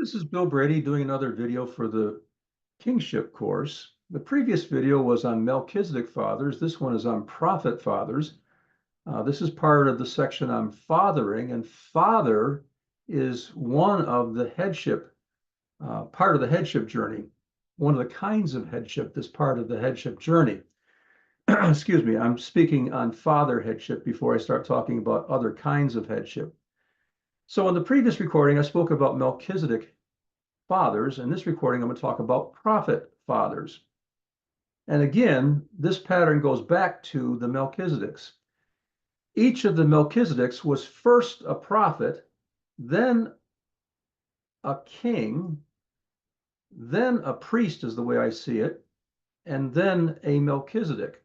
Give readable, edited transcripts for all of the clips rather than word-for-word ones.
This is Bill Brady doing another video for the Kingship course. The previous video was on Melchizedek fathers. This one is on prophet fathers. This is part of the section on fathering, and father is one of the headship, part of the headship journey, one of the kinds of headship that's part of the headship journey. Excuse me, I'm speaking on father headship before I start talking about other kinds of headship. So in the previous recording, I spoke about Melchizedek fathers. In this recording, I'm going to talk about prophet fathers. And again, this pattern goes back to the Melchizedeks. Each of the Melchizedeks was first a prophet, then a king, then a priest is the way I see it, and then a Melchizedek.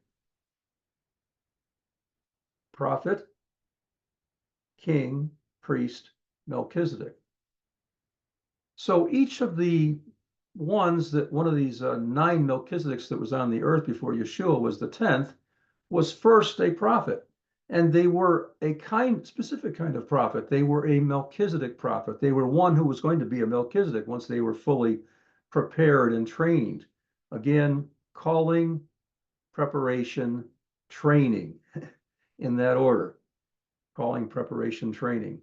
Prophet, king, priest, Melchizedek. So each of the ones that one of these 9 Melchizedeks that was on the earth before Yeshua was the 10th, was first a prophet. And they were a specific kind of prophet. They were a Melchizedek prophet. They were one who was going to be a Melchizedek once they were fully prepared and trained. Again, calling, preparation, training, in that order. Calling, preparation, training.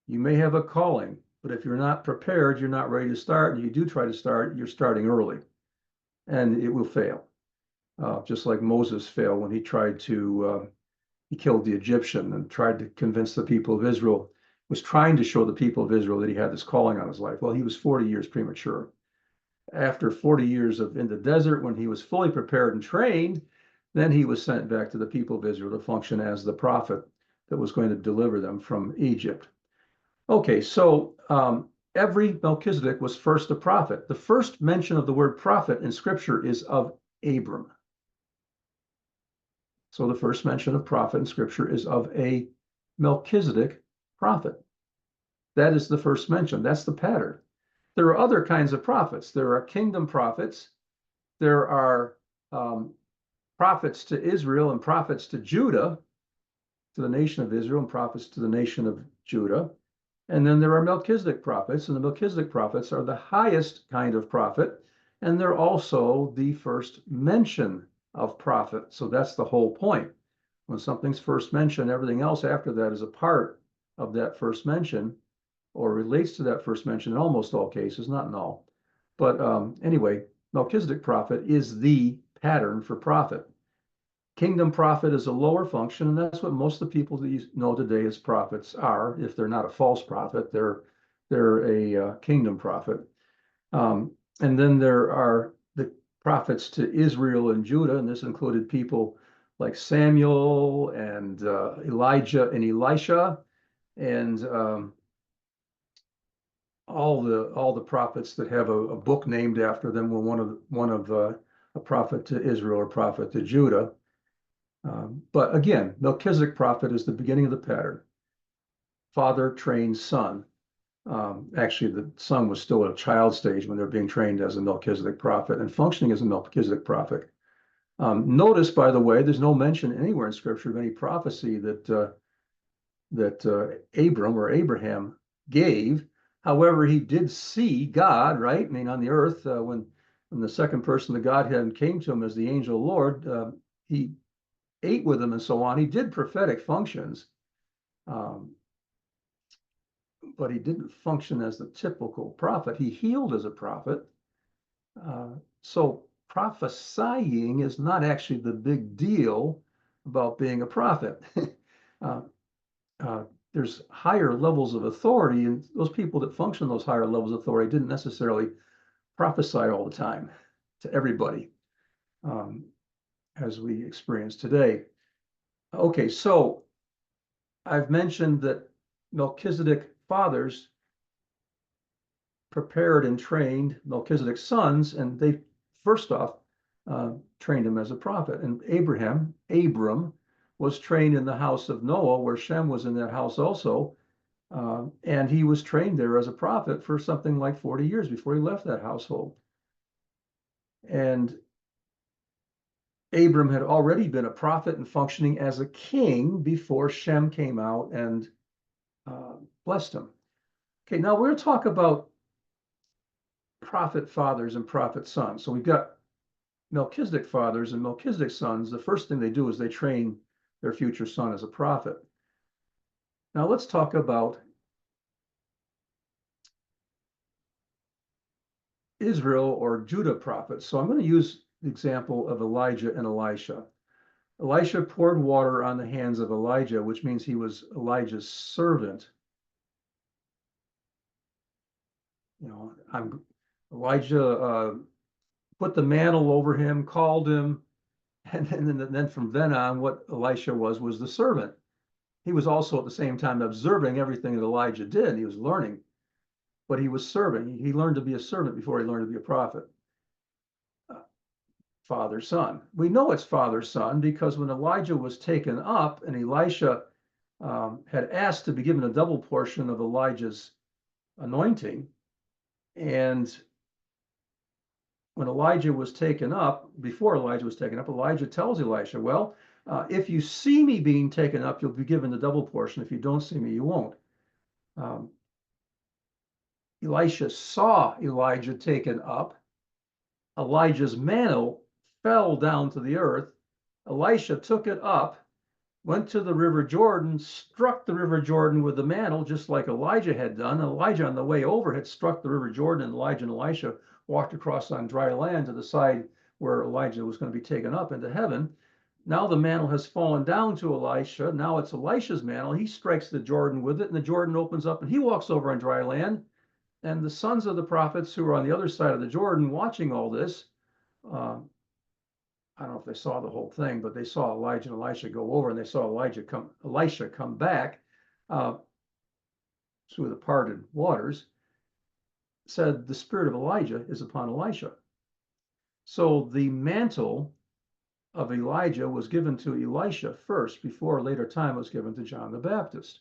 You may have a calling, but if you're not prepared, you're not ready to start, and you do try to start, you're starting early, and it will fail. Just like Moses failed when he tried to, he killed the Egyptian and tried to convince the people of Israel, was trying to show the people of Israel that he had this calling on his life. Well, he was 40 years premature. After 40 years in the desert, when he was fully prepared and trained, then he was sent back to the people of Israel to function as the prophet that was going to deliver them from Egypt. Okay, so every Melchizedek was first a prophet. The first mention of the word prophet in Scripture is of Abram. So the first mention of prophet in Scripture is of a Melchizedek prophet. That is the first mention. That's the pattern. There are other kinds of prophets. There are kingdom prophets. There are prophets to Israel and prophets to Judah, to the nation of Israel, and prophets to the nation of Judah. And then there are Melchizedek prophets, and the Melchizedek prophets are the highest kind of prophet, and they're also the first mention of prophet. So that's the whole point. When something's first mentioned, everything else after that is a part of that first mention, or relates to that first mention in almost all cases, not in all. But anyway, Melchizedek prophet is the pattern for prophet. Kingdom prophet is a lower function, and that's what most of the people that you know today as prophets are. If they're not a false prophet, they're a kingdom prophet. And then there are the prophets to Israel and Judah, and this included people like Samuel and Elijah and Elisha, and all the prophets that have a book named after them were one of a prophet to Israel or prophet to Judah. But again, Melchizedek prophet is the beginning of the pattern. Father trains son. Actually, the son was still at a child stage when they're being trained as a Melchizedek prophet and functioning as a Melchizedek prophet. Notice, by the way, there's no mention anywhere in Scripture of any prophecy that Abram or Abraham gave. However, he did see God, right? I mean, on the earth, when the second person of the Godhead came to him as the angel of the Lord, he ate with him and so on. He did prophetic functions, but he didn't function as the typical prophet. He healed as a prophet. So prophesying is not actually the big deal about being a prophet. There's higher levels of authority, and those people that function those higher levels of authority didn't necessarily prophesy all the time to everybody, as we experience today. Okay, so I've mentioned that Melchizedek fathers prepared and trained Melchizedek's sons, and they first off trained him as a prophet. And Abram, was trained in the house of Noah, where Shem was in that house also, and he was trained there as a prophet for something like 40 years before he left that household. And Abram had already been a prophet and functioning as a king before Shem came out and blessed him. Okay, now we're going to talk about prophet fathers and prophet sons. So we've got Melchizedek fathers and Melchizedek sons. The first thing they do is they train their future son as a prophet. Now let's talk about Israel or Judah prophets. So I'm going to use the example of Elijah and Elisha. Elisha poured water on the hands of Elijah, which means he was Elijah's servant. Elijah put the mantle over him, called him, and then from then on, what Elisha was the servant. He was also at the same time observing everything that Elijah did. He was learning, but he was serving. He learned to be a servant before he learned to be a prophet. Father, son. We know it's father, son, because when Elijah was taken up and Elisha had asked to be given a double portion of Elijah's anointing, and when Elijah was taken up, before Elijah was taken up, Elijah tells Elisha, well, if you see me being taken up, you'll be given the double portion. If you don't see me, you won't. Elisha saw Elijah taken up. Elijah's mantle fell down to the earth. Elisha took it up, went to the river Jordan, struck the river Jordan with the mantle, just like Elijah had done. Elijah on the way over had struck the river Jordan, and Elijah and Elisha walked across on dry land to the side where Elijah was going to be taken up into heaven. Now the mantle has fallen down to Elisha. Now it's Elisha's mantle. He strikes the Jordan with it, and the Jordan opens up, and he walks over on dry land. And the sons of the prophets who are on the other side of the Jordan watching all this, I don't know if they saw the whole thing, but they saw Elijah and Elisha go over, and they saw Elisha come back through the parted waters, said the spirit of Elijah is upon Elisha. So the mantle of Elijah was given to Elisha first, before later time was given to John the Baptist.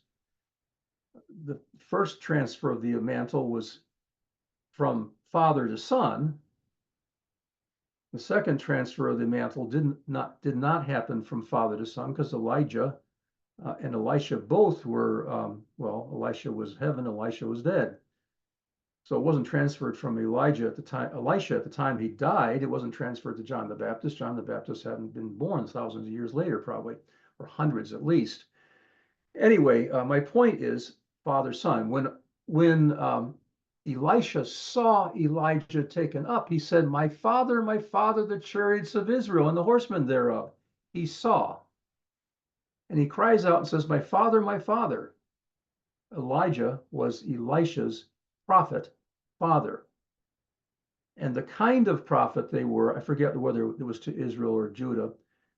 The first transfer of the mantle was from father to son. The second transfer of the mantle did not happen from father to son, because Elijah and Elisha both were, Elisha was heaven, Elisha was dead. So it wasn't transferred from Elisha at the time he died. It wasn't transferred to John the Baptist. John the Baptist hadn't been born thousands of years later, probably, or hundreds at least. Anyway, my point is father, son. When Elisha saw Elijah taken up, he said, my father, the chariots of Israel and the horsemen thereof. He saw. And he cries out and says, my father, my father. Elijah was Elisha's prophet father. And the kind of prophet they were, I forget whether it was to Israel or Judah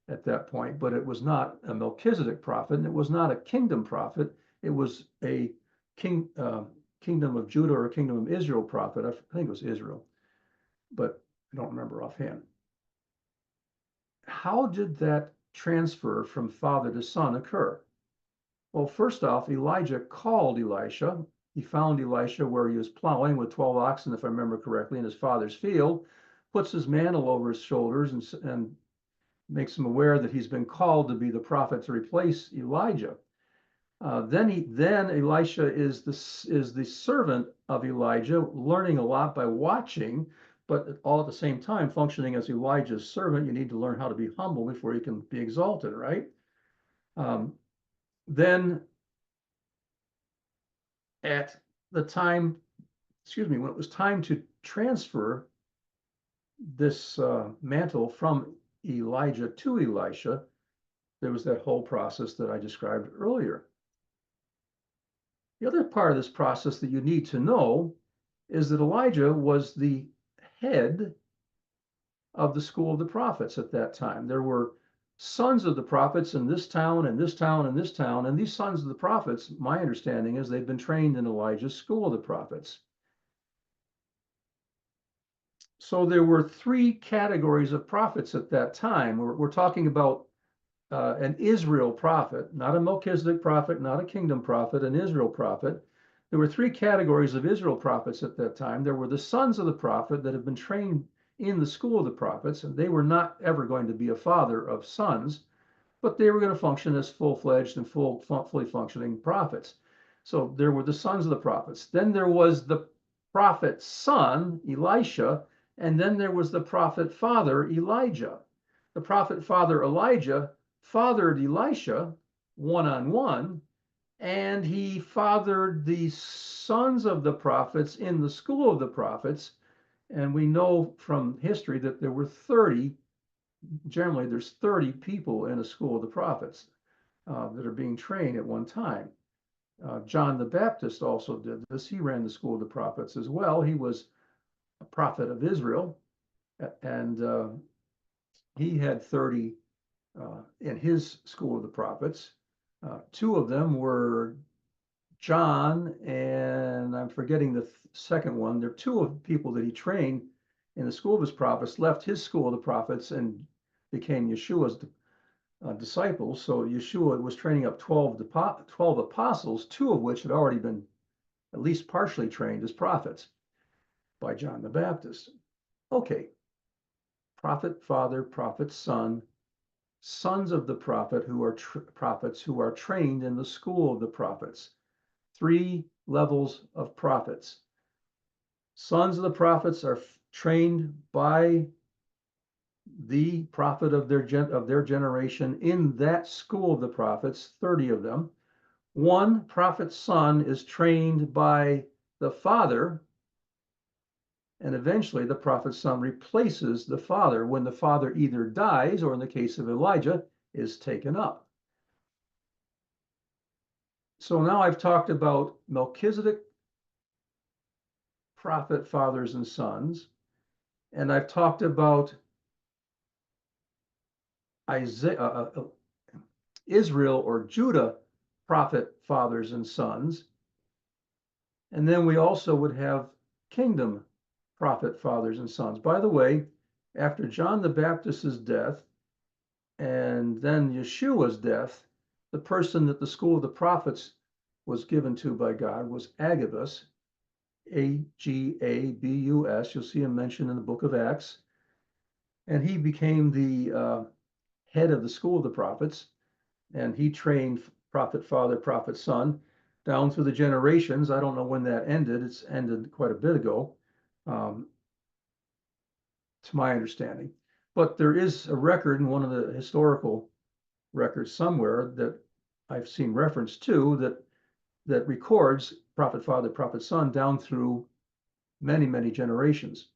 at that point, but it was not a Melchizedek prophet, and it was not a kingdom prophet. It was a kingdom of Judah or kingdom of Israel prophet. I think it was Israel, but I don't remember offhand. How did that transfer from father to son occur? Well, first off, Elijah called Elisha. He found Elisha where he was plowing with 12 oxen, if I remember correctly, in his father's field, puts his mantle over his shoulders and makes him aware that he's been called to be the prophet to replace Elijah. Then Elisha is the servant of Elijah, learning a lot by watching, but all at the same time functioning as Elijah's servant. You need to learn how to be humble before you can be exalted, right? Then at the time, when it was time to transfer this mantle from Elijah to Elisha, there was that whole process that I described earlier. The other part of this process that you need to know is that Elijah was the head of the school of the prophets at that time. There were sons of the prophets in this town and this town and this town, and these sons of the prophets, my understanding is they've been trained in Elijah's school of the prophets. So there were three categories of prophets at that time. We're talking about an Israel prophet, not a Melchizedek prophet, not a kingdom prophet, an Israel prophet. There were three categories of Israel prophets at that time. There were the sons of the prophet that had been trained in the school of the prophets, and they were not ever going to be a father of sons, but they were going to function as full-fledged and fully functioning prophets. So there were the sons of the prophets. Then there was the prophet's son, Elisha, and then there was the prophet father, Elijah. The prophet father, Elijah, fathered Elisha one-on-one, and he fathered the sons of the prophets in the school of the prophets. And we know from history that there were 30, generally there's 30 people in a school of the prophets that are being trained at one time. John the Baptist also did this. He ran the school of the prophets as well. He was a prophet of Israel, and he had 30 in his school of the prophets. Two of them were John, and I'm forgetting the second one. There are two of the people that he trained in the school of his prophets, left his school of the prophets and became Yeshua's disciples. So Yeshua was training up 12 apostles, two of which had already been at least partially trained as prophets by John the Baptist. Okay, prophet father, prophet son, sons of the prophet who are prophets who are trained in the school of the prophets. Three levels of prophets. Sons of the prophets are trained by the prophet of their generation in that school of the prophets, 30 of them. One prophet's son is trained by the father, and eventually the prophet's son replaces the father when the father either dies or, in the case of Elijah, is taken up. So now I've talked about Melchizedek, prophet fathers and sons, and I've talked about Israel or Judah prophet fathers and sons. And then we also would have kingdom prophet fathers and sons. By the way, after John the Baptist's death and then Yeshua's death, the person that the school of the prophets was given to by God was Agabus, Agabus. You'll see him mentioned in the book of Acts. And he became the head of the school of the prophets, and he trained prophet father, prophet son, down through the generations. I don't know when that ended. It's ended quite a bit ago, to my understanding. But there is a record in one of the historical records somewhere that I've seen reference to that records prophet father, prophet son down through many, many generations.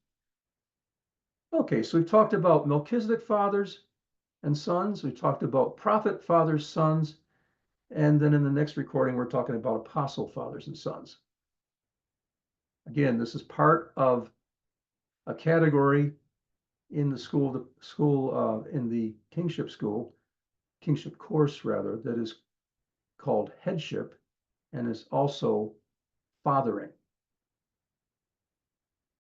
Okay, so we've talked about Melchizedek fathers and sons. We talked about prophet fathers, sons, and then in the next recording, we're talking about apostle fathers and sons. Again, this is part of a category in the in the kingship course rather, that is called headship and is also fathering.